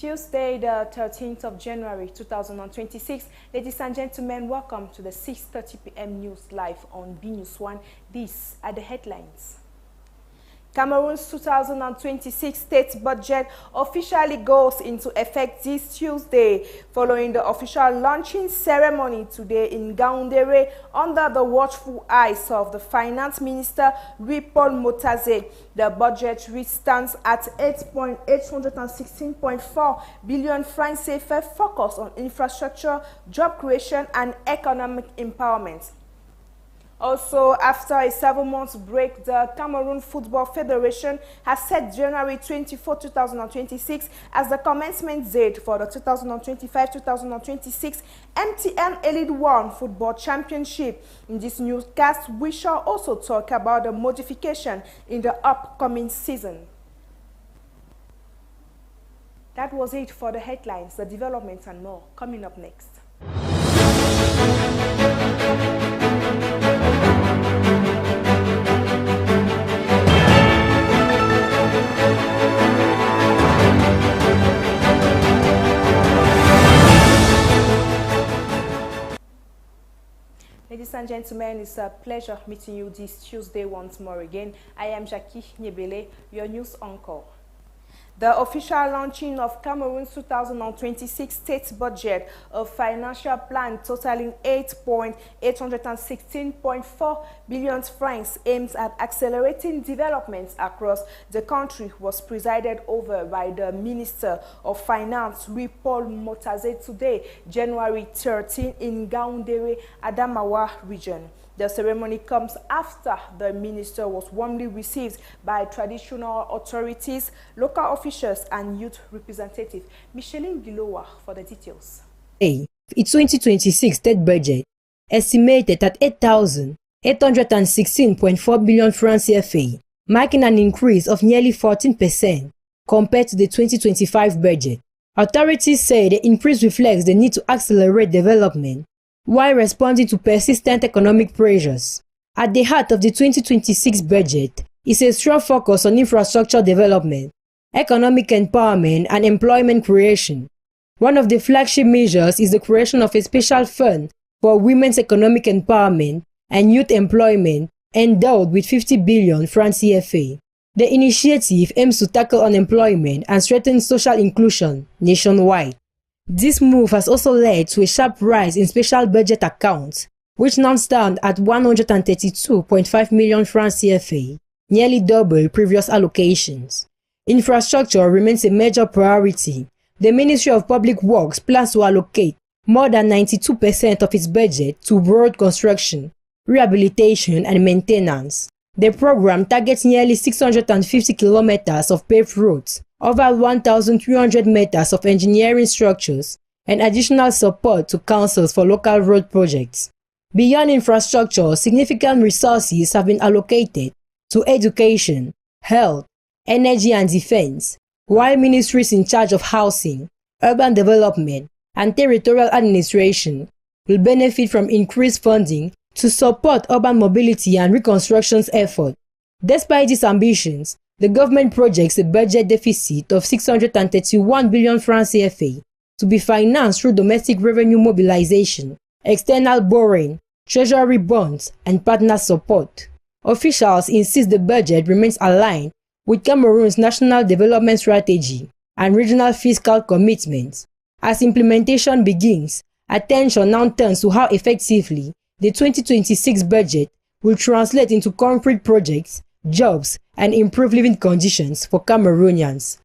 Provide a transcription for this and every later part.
Tuesday, the 13th of January 2026. Ladies and gentlemen, welcome to the 6:30 p.m. news live on News 1. These are the headlines. Cameroon's 2026 state budget officially goes into effect this Tuesday, following the official launching ceremony today in Yaoundé under the watchful eyes of the Finance Minister Paul Motaze. The budget, which stands at 816.4 billion francs CFA, focus on infrastructure, job creation, and economic empowerment. Also, after a 7-month break, the Cameroon Football Federation has set January 24, 2026 as the commencement date for the 2025-2026 MTN Elite 1 Football Championship. In this newscast, we shall also talk about the modification in the upcoming season. That was it for the headlines, the developments and more coming up next. Ladies and gentlemen, it's a pleasure meeting you this Tuesday once more again. I am Jackie Nyebele, your news anchor. The official launching of Cameroon's 2026 state budget, a financial plan totaling 8.816.4 billion francs, aims at accelerating developments across the country, was presided over by the Minister of Finance, Paul Motaze, today, January 13, in Yaoundé, Adamawa region. The ceremony comes after the minister was warmly received by traditional authorities, local officials, and youth representatives. Micheline Gilowa for the details. Its 2026 state budget, estimated at 8,816.4 billion francs CFA, marking an increase of nearly 14% compared to the 2025 budget. Authorities say the increase reflects the need to accelerate development while responding to persistent economic pressures. At the heart of the 2026 budget is a strong focus on infrastructure development, economic empowerment, and employment creation. One of the flagship measures is the creation of a special fund for women's economic empowerment and youth employment, endowed with 50 billion francs CFA. The initiative aims to tackle unemployment and strengthen social inclusion nationwide. This move has also led to a sharp rise in special budget accounts, which now stand at 132.5 million francs CFA, nearly double previous allocations. Infrastructure remains a major priority. The Ministry of Public Works plans to allocate more than 92% of its budget to road construction, rehabilitation, and maintenance. The program targets nearly 650 kilometers of paved roads, over 1,300 meters of engineering structures, and additional support to councils for local road projects. Beyond infrastructure, significant resources have been allocated to education, health, energy, and defense, while ministries in charge of housing, urban development, and territorial administration will benefit from increased funding to support urban mobility and reconstruction efforts. Despite these ambitions, the government projects a budget deficit of 631 billion francs CFA to be financed through domestic revenue mobilization, external borrowing, treasury bonds, and partner support. Officials insist the budget remains aligned with Cameroon's national development strategy and regional fiscal commitments. As implementation begins, attention now turns to how effectively the 2026 budget will translate into concrete projects, jobs, and improved living conditions for Cameroonians.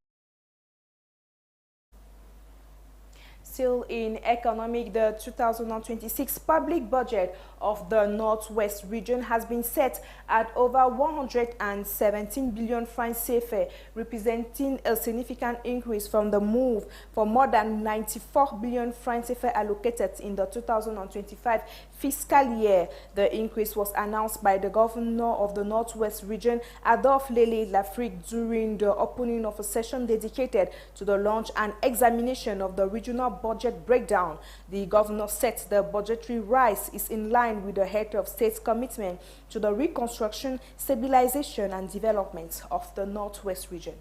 Still in economic, the 2026 public budget of the Northwest region has been set at over 117 billion francs CFA, representing a significant increase from the move for more than 94 billion francs CFA allocated in the 2025 fiscal year. The increase was announced by the governor of the Northwest region, Adolphe Lele Lafrique, during the opening of a session dedicated to the launch and examination of the regional budget breakdown. The governor said the budgetary rise is in line with the head of state's commitment to the reconstruction, stabilization, and development of the Northwest region.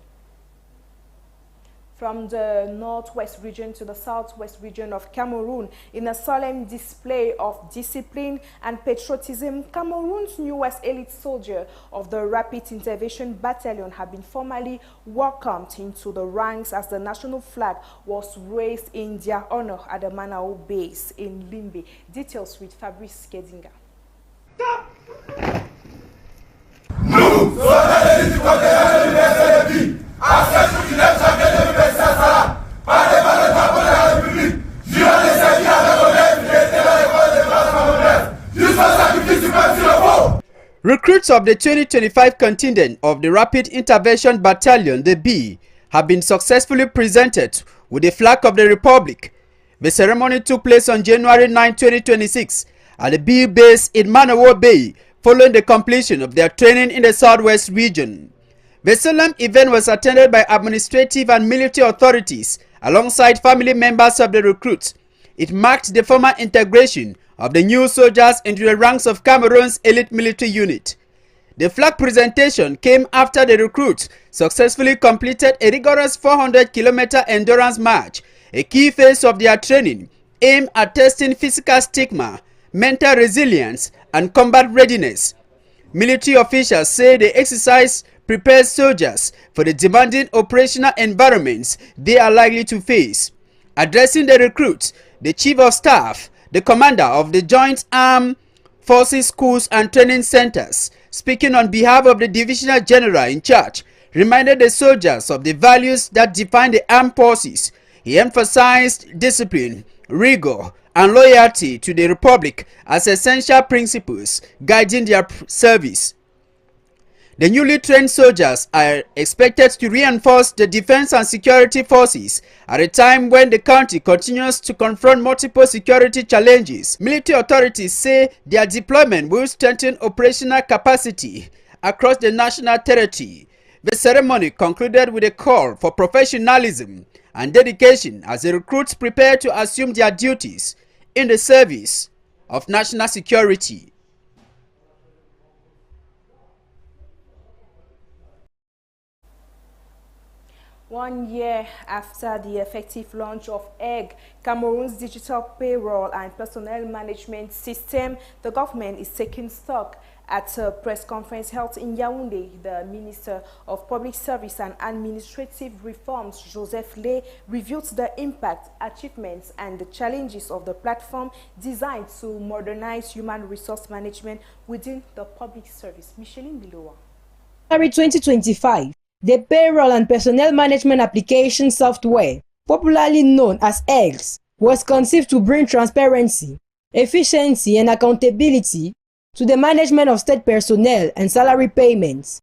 From the northwest region to the southwest region of Cameroon, in a solemn display of discipline and patriotism, Cameroon's newest elite soldier of the Rapid Intervention Battalion have been formally welcomed into the ranks as the national flag was raised in their honor at the Manao base in Limbe. Details with Fabrice Kedinga. Recruits of the 2025 contingent of the Rapid Intervention Battalion, the B, have been successfully presented with the flag of the Republic. The ceremony took place on January 9, 2026 at the B base in Manawo Bay, following the completion of their training in the southwest region. The solemn event was attended by administrative and military authorities alongside family members of the recruits. It marked the formal integration of the new soldiers into the ranks of Cameroon's elite military unit. The flag presentation came after the recruits successfully completed a rigorous 400-kilometer endurance march, a key phase of their training aimed at testing physical stamina, mental resilience, and combat readiness. Military officials say the exercise prepares soldiers for the demanding operational environments they are likely to face. Addressing the recruits, the Chief of Staff, the Commander of the Joint Armed Forces Schools and Training Centers, speaking on behalf of the Divisional General in charge, reminded the soldiers of the values that define the armed forces. He emphasized discipline, rigor, and loyalty to the Republic as essential principles guiding their service. The newly trained soldiers are expected to reinforce the defense and security forces at a time when the country continues to confront multiple security challenges. Military authorities say their deployment will strengthen operational capacity across the national territory. The ceremony concluded with a call for professionalism and dedication as the recruits prepare to assume their duties in the service of national security. One year after the effective launch of EGG, Cameroon's digital payroll and personnel management system, the government is taking stock. At a press conference held in Yaoundé, the Minister of Public Service and Administrative Reforms, Joseph Lay, reviewed the impact, achievements, and the challenges of the platform designed to modernize human resource management within the public service. Micheline Bilowa. January 2025, the Payroll and Personnel Management Application Software, popularly known as EGS, was conceived to bring transparency, efficiency, and accountability to the management of state personnel and salary payments.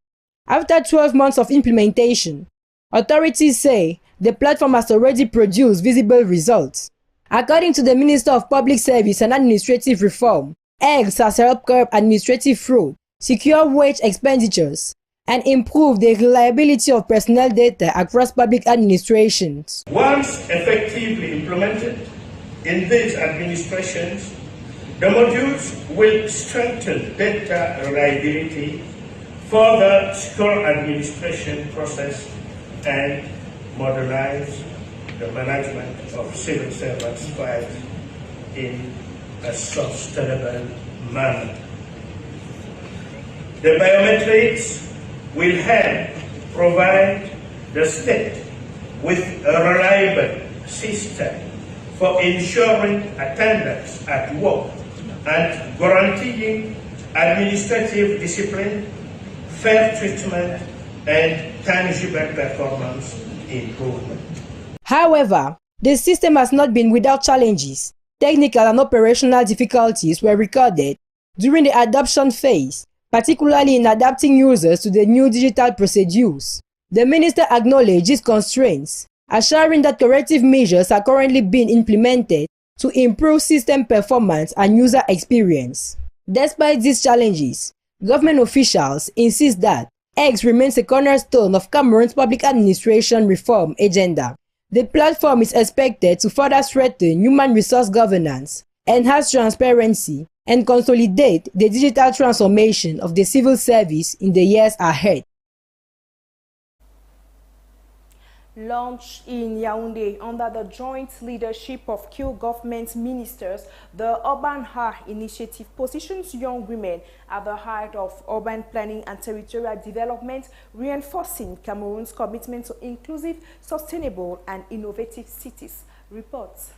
After 12 months of implementation, authorities say the platform has already produced visible results. According to the Minister of Public Service and Administrative Reform, EGS has helped curb administrative fraud, secure wage expenditures, and improve the reliability of personnel data across public administrations. Once effectively implemented in these administrations, the modules will strengthen data reliability, further secure administration process, and modernize the management of civil servants' files in a sustainable manner. The biometrics will help provide the state with a reliable system for ensuring attendance at work and guaranteeing administrative discipline, fair treatment, and tangible performance improvement. However, the system has not been without challenges. Technical and operational difficulties were recorded during the adoption phase, particularly in adapting users to the new digital procedures. The minister acknowledged these constraints, assuring that corrective measures are currently being implemented to improve system performance and user experience. Despite these challenges, government officials insist that EGS remains a cornerstone of Cameroon's public administration reform agenda. The platform is expected to further strengthen human resource governance, enhance transparency, and consolidate the digital transformation of the civil service in the years ahead. Launched in Yaoundé under the joint leadership of Kyo government ministers, the Urban Ha initiative positions young women at the heart of urban planning and territorial development, reinforcing Cameroon's commitment to inclusive, sustainable and innovative cities. Reports.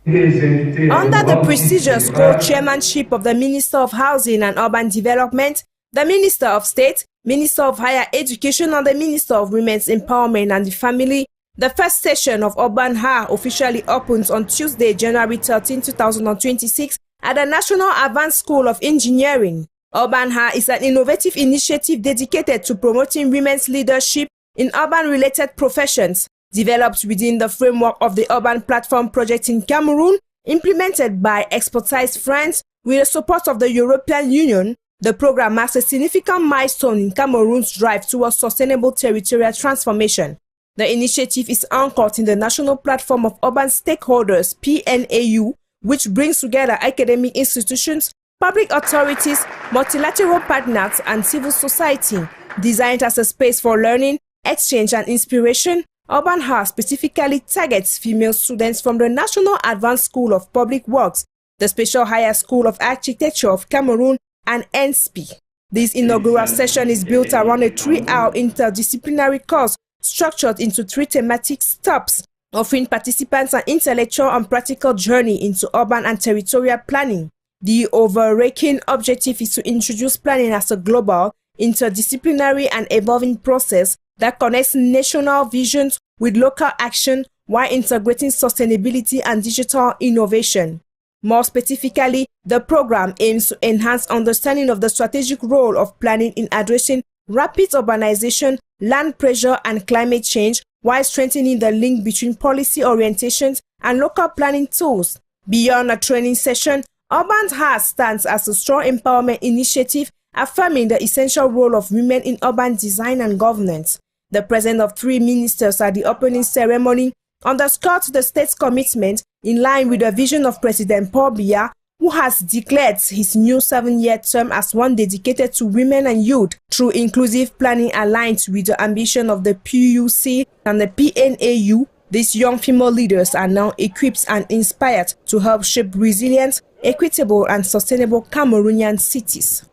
Under the prestigious co-chairmanship of the Minister of Housing and Urban Development, the Minister of State, Minister of Higher Education and the Minister of Women's Empowerment and the Family, the first session of Urban Ha officially opens on Tuesday, January 13, 2026 at the National Advanced School of Engineering. Urban Ha is an innovative initiative dedicated to promoting women's leadership in urban-related professions, developed within the framework of the Urban Platform project in Cameroon, implemented by Expertise France with the support of the European Union. The program marks a significant milestone in Cameroon's drive towards sustainable territorial transformation. The initiative is anchored in the National Platform of Urban Stakeholders (PNAU), which brings together academic institutions, public authorities, multilateral partners, and civil society. Designed as a space for learning, exchange, and inspiration, Urban Ha specifically targets female students from the National Advanced School of Public Works, the Special Higher School of Architecture of Cameroon, and NSP. This inaugural session is built around a 3-hour interdisciplinary course structured into 3 thematic stops, offering participants an intellectual and practical journey into urban and territorial planning. The overarching objective is to introduce planning as a global, interdisciplinary and evolving process that connects national visions with local action while integrating sustainability and digital innovation. More specifically, the program aims to enhance understanding of the strategic role of planning in addressing rapid urbanization, land pressure, and climate change, while strengthening the link between policy orientations and local planning tools. Beyond a training session, Urban Ha stands as a strong empowerment initiative, affirming the essential role of women in urban design and governance. The presence of 3 ministers at the opening ceremony underscored the state's commitment in line with the vision of President Paul Biya, who has declared his new 7-year term as one dedicated to women and youth through inclusive planning aligned with the ambition of the PUC and the PNAU. These young female leaders are now equipped and inspired to help shape resilient, equitable and sustainable Cameroonian cities.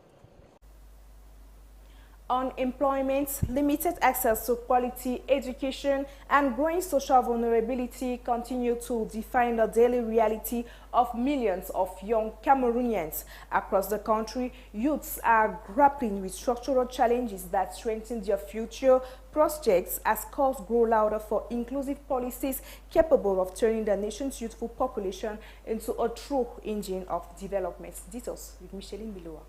Unemployment, limited access to quality education, and growing social vulnerability continue to define the daily reality of millions of young Cameroonians. Across the country, youths are grappling with structural challenges that strengthen their future prospects as calls grow louder for inclusive policies capable of turning the nation's youthful population into a true engine of development. Details with Micheline Biloa.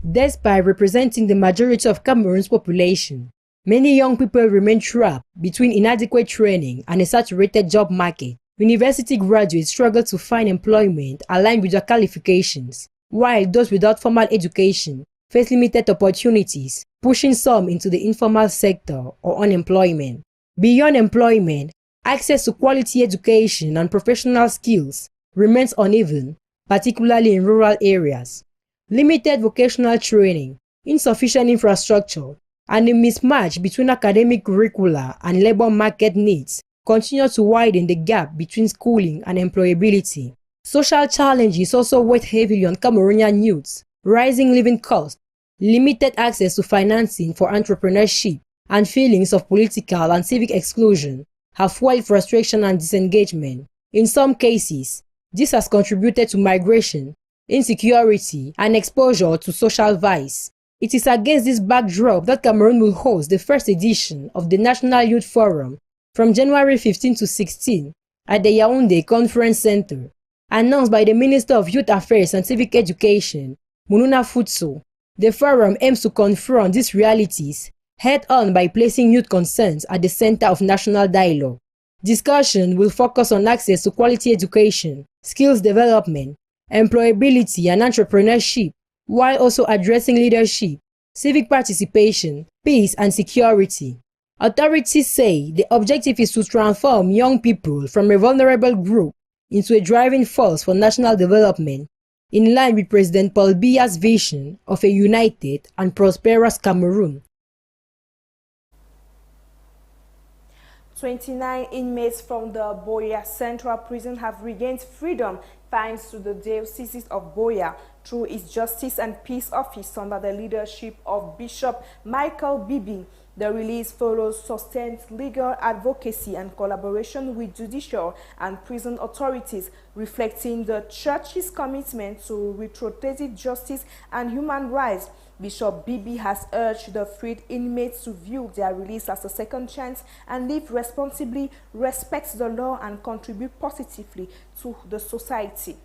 Despite representing the majority of Cameroon's population, many young people remain trapped between inadequate training and a saturated job market. University graduates struggle to find employment aligned with their qualifications, while those without formal education face limited opportunities, pushing some into the informal sector or unemployment. Beyond employment, access to quality education and professional skills remains uneven, particularly in rural areas. Limited vocational training, insufficient infrastructure, and a mismatch between academic curricula and labor market needs continue to widen the gap between schooling and employability. Social challenges also weigh heavily on Cameroonian youths. Rising living costs, limited access to financing for entrepreneurship, and feelings of political and civic exclusion have fueled frustration and disengagement. In some cases, this has contributed to migration, insecurity, and exposure to social vice. It is against this backdrop that Cameroon will host the first edition of the National Youth Forum from January 15 to 16 at the Yaoundé Conference Center. Announced by the Minister of Youth Affairs and Civic Education, Mununa Futso, the forum aims to confront these realities head-on by placing youth concerns at the center of national dialogue. Discussion will focus on access to quality education, skills development, employability and entrepreneurship, while also addressing leadership, civic participation, peace and security. Authorities say the objective is to transform young people from a vulnerable group into a driving force for national development, in line with President Paul Biya's vision of a united and prosperous Cameroon. 29 inmates from the Boya Central Prison have regained freedom thanks to the Diocese of Boya through its Justice and Peace Office under the leadership of Bishop Michael Bibi. The release follows sustained legal advocacy and collaboration with judicial and prison authorities, reflecting the Church's commitment to restorative justice and human rights. Bishop Bibi has urged the freed inmates to view their release as a second chance and live responsibly, respect the law, and contribute positively to the society.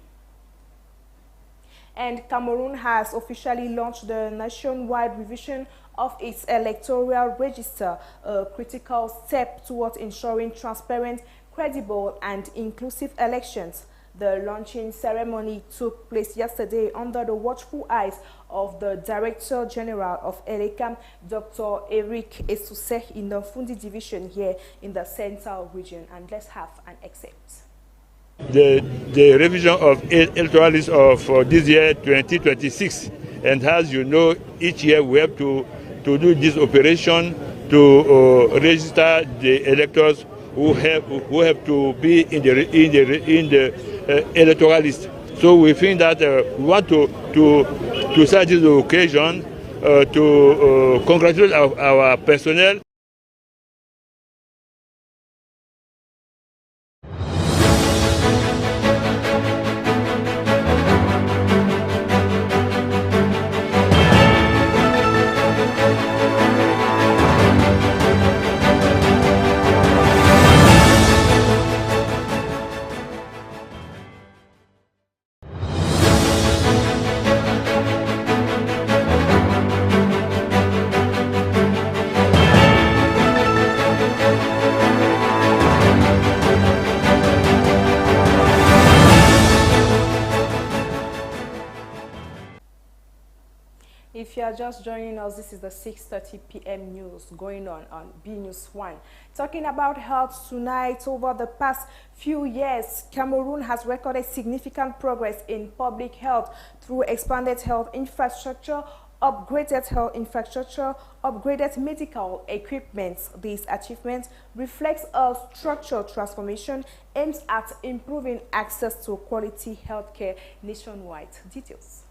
And Cameroon has officially launched the nationwide revision of its electoral register, a critical step towards ensuring transparent, credible, and inclusive elections. The launching ceremony took place yesterday under the watchful eyes of the Director General of ELECAM, Dr. Eric Esuse, in the Fundi Division here in the Central Region. And let's have an excerpt. The revision of electoral list of this year 2026, and as you know, each year we have to do this operation to register the electors who have to be in the electoral list. So we think that we want to start this occasion to congratulate our personnel. If you are just joining us, this is the 6:30 p.m. news going on BNews 1. Talking about health tonight, over the past few years, Cameroon has recorded significant progress in public health through expanded health infrastructure, upgraded medical equipment. This achievement reflects a structural transformation aimed at improving access to quality healthcare nationwide. Details.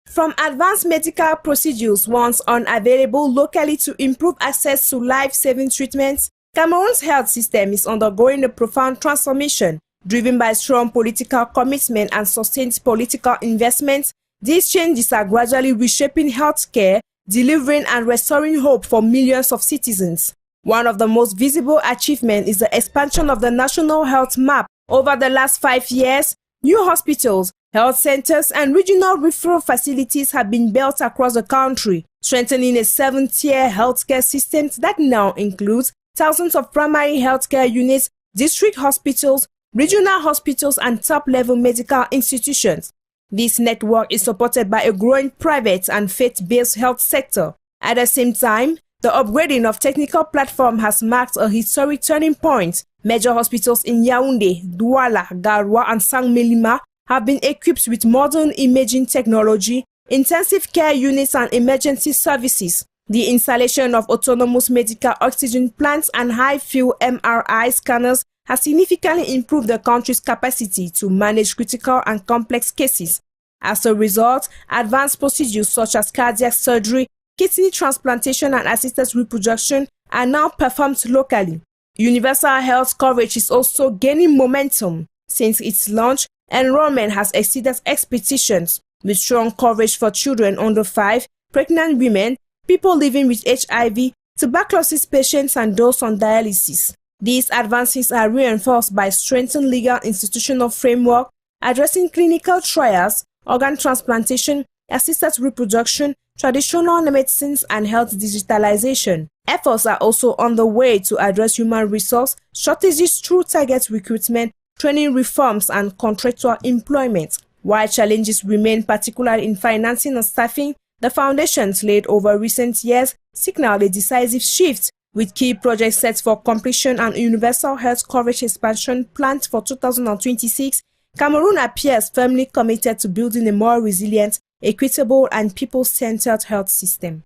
From advanced medical procedures once unavailable locally to improve access to life-saving treatments, Cameroon's health system is undergoing a profound transformation. Driven by strong political commitment and sustained political investment, these changes are gradually reshaping healthcare, delivering and restoring hope for millions of citizens. One of the most visible achievements is the expansion of the national health map. Over the last 5 years, new hospitals, health centers, and regional referral facilities have been built across the country, strengthening a 7-tier healthcare system that now includes thousands of primary healthcare units, district hospitals, regional hospitals, and top-level medical institutions. This network is supported by a growing private and faith-based health sector. At the same time, the upgrading of technical platform has marked a historic turning point. Major hospitals in Yaoundé, Douala, Garoua, and Sang-Melima have been equipped with modern imaging technology, intensive care units, and emergency services. The installation of autonomous medical oxygen plants and high-field MRI scanners has significantly improved the country's capacity to manage critical and complex cases. As a result, advanced procedures such as cardiac surgery, kidney transplantation, and assisted reproduction are now performed locally. Universal health coverage is also gaining momentum. Since its launch, enrollment has exceeded expectations, with strong coverage for children under 5, pregnant women, people living with HIV, tuberculosis patients, and those on dialysis. These advances are reinforced by strengthened legal institutional framework, addressing clinical trials, organ transplantation, assisted reproduction, traditional medicines, and health digitalization. Efforts are also on the way to address human resource shortages through target recruitment, training reforms, and contractual employment. While challenges remain, particularly in financing and staffing, the foundations laid over recent years signal a decisive shift, with key projects set for completion and universal health coverage expansion planned for 2026. Cameroon appears firmly committed to building a more resilient, equitable, and people-centered health system.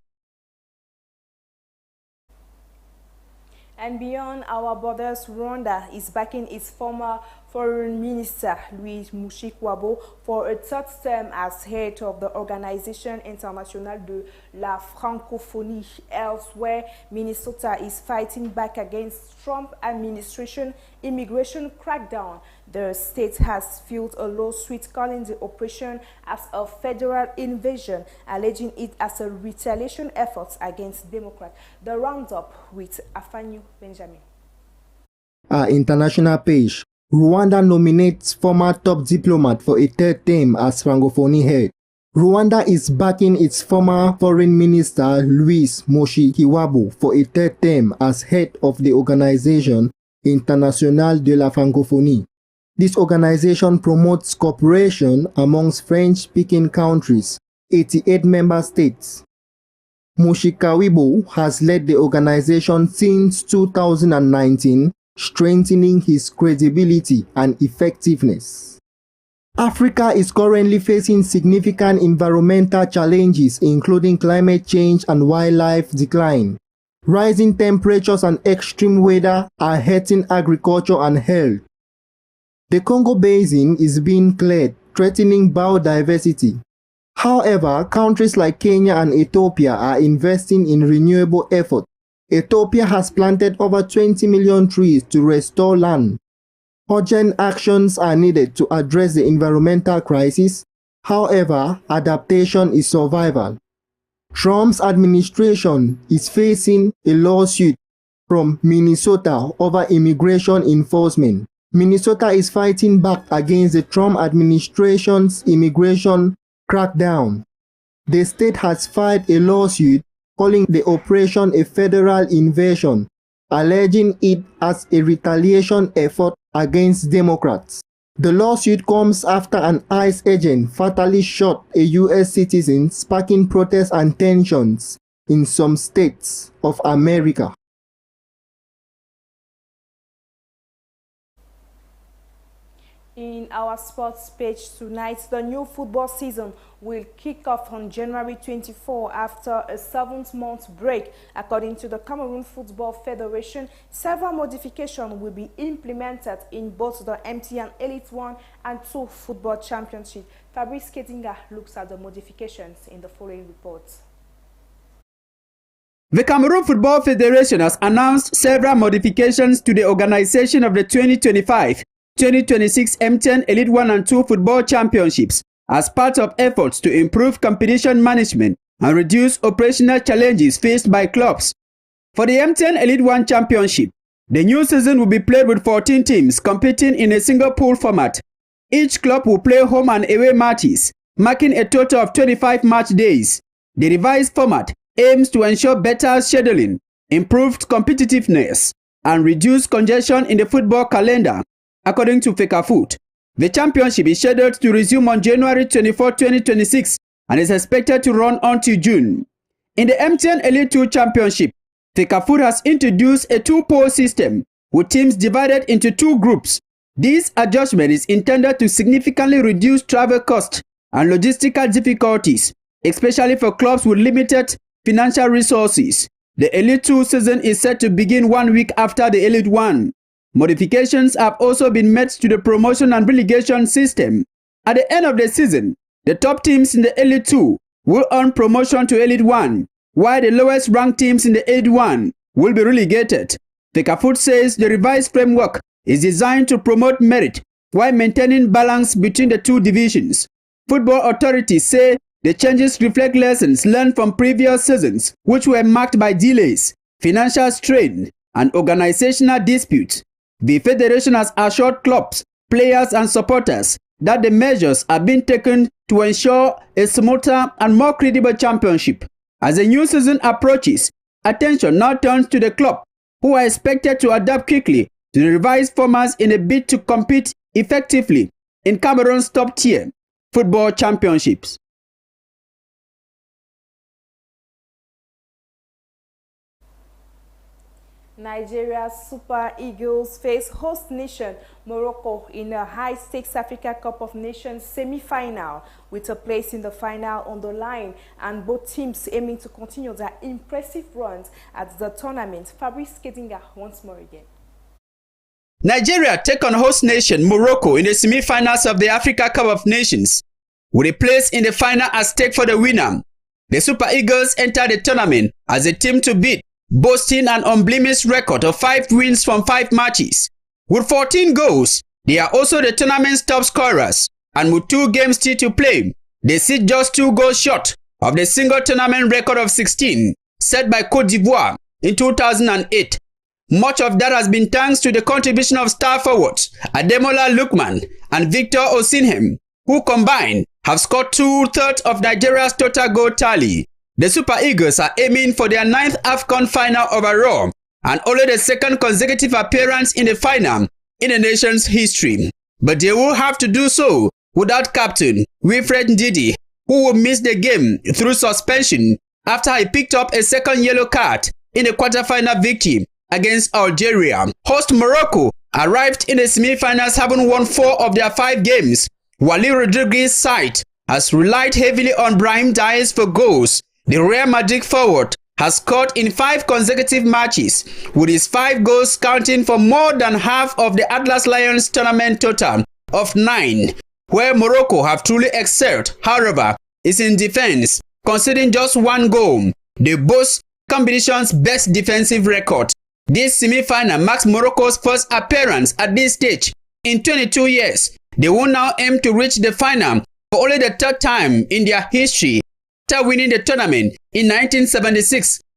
And beyond our borders, Rwanda is backing its former Foreign Minister Louis Mushikiwabo for a third term as head of the Organisation Internationale de la Francophonie. Elsewhere, Minnesota is fighting back against Trump administration immigration crackdown. The state has filed a lawsuit calling the operation as a federal invasion, alleging it as a retaliation effort against Democrats. The roundup with Afanyu Benjamin. Our international page. Rwanda nominates former top diplomat for a third term as Francophonie head. Rwanda is backing its former foreign minister Louis Mushikiwabo for a third term as head of the Organisation Internationale de la Francophonie. This organization promotes cooperation amongst French-speaking countries, 88 member states. Mushikiwabo has led the organization since 2019, strengthening his credibility and effectiveness. Africa is currently facing significant environmental challenges, including climate change and wildlife decline. Rising temperatures and extreme weather are hurting agriculture and health. The Congo Basin is being cleared, threatening biodiversity. However, countries like Kenya and Ethiopia are investing in renewable efforts. Ethiopia has planted over 20 million trees to restore land. Urgent actions are needed to address the environmental crisis. However, adaptation is survival. Trump's administration is facing a lawsuit from Minnesota over immigration enforcement. Minnesota is fighting back against the Trump administration's immigration crackdown. The state has filed a lawsuit calling the operation a federal invasion, alleging it as a retaliation effort against Democrats. The lawsuit comes after an ICE agent fatally shot a U.S. citizen, sparking protests and tensions in some states of America. In our sports page tonight, the new football season will kick off on January 24 after a 7-month break. According to the Cameroon Football Federation, several modifications will be implemented in both the MTN Elite 1 and 2 football championships. Fabrice Kedinga looks at the modifications in the following report. The Cameroon Football Federation has announced several modifications to the organization of the 2025-2026 MTN Elite 1 and 2 football championships as part of efforts to improve competition management and reduce operational challenges faced by clubs. For the MTN Elite 1 championship, the new season will be played with 14 teams competing in a single pool format. Each club will play home and away matches, marking a total of 25 match days. The revised format aims to ensure better scheduling, improved competitiveness, and reduce congestion in the football calendar. According to FECAFOOT, the championship is scheduled to resume on January 24, 2026 and is expected to run until June. In the MTN Elite 2 championship, FECAFOOT has introduced a two-pole system with teams divided into two groups. This adjustment is intended to significantly reduce travel costs and logistical difficulties, especially for clubs with limited financial resources. The Elite 2 season is set to begin 1 week after the Elite 1. Modifications have also been made to the promotion and relegation system. At the end of the season, the top teams in the Elite 2 will earn promotion to Elite 1, while the lowest ranked teams in the Elite 1 will be relegated. FECAFOOT says the revised framework is designed to promote merit while maintaining balance between the two divisions. Football authorities say the changes reflect lessons learned from previous seasons, which were marked by delays, financial strain, and organizational disputes. The federation has assured clubs, players, and supporters that the measures are being taken to ensure a smoother and more credible championship. As the new season approaches, attention now turns to the club, who are expected to adapt quickly to the revised formats in a bid to compete effectively in Cameroon's top-tier football championships. Nigeria's Super Eagles face host nation Morocco in a high-stakes Africa Cup of Nations semi-final, with a place in the final on the line, and both teams aiming to continue their impressive runs at the tournament. Fabrice Kedinga once more again. Nigeria take on host nation Morocco in the semi-finals of the Africa Cup of Nations, with a place in the final at stake for the winner. The Super Eagles enter the tournament as a team to beat, boasting an unblemished record of 5 wins from 5 matches. With 14 goals, they are also the tournament's top scorers, and with 2 games still to play, they sit just 2 goals short of the single tournament record of 16 set by Côte d'Ivoire in 2008. Much of that has been thanks to the contribution of star forwards Ademola Lookman and Victor Osimhen, who combined have scored 2/3 of Nigeria's total goal tally. The Super Eagles are aiming for their 9th AFCON final overall, and only the 2nd consecutive appearance in the final in the nation's history. But they will have to do so without captain Wilfred Ndidi, who will miss the game through suspension after he picked up a 2nd yellow card in the quarter-final victory against Algeria. Host Morocco arrived in the semi-finals having won 4 of their 5 games. Wally Rodriguez's side has relied heavily on Brahim Diaz for goals. The Real Madrid forward has scored in 5 consecutive matches, with his 5 goals counting for more than half of the Atlas Lions tournament total of 9. Where Morocco have truly excelled, however, is in defense, conceding just 1 goal. They boast competition's best defensive record. This semi-final marks Morocco's first appearance at this stage in 22 years. They will now aim to reach the final for only the 3rd time in their history, after winning the tournament in 1976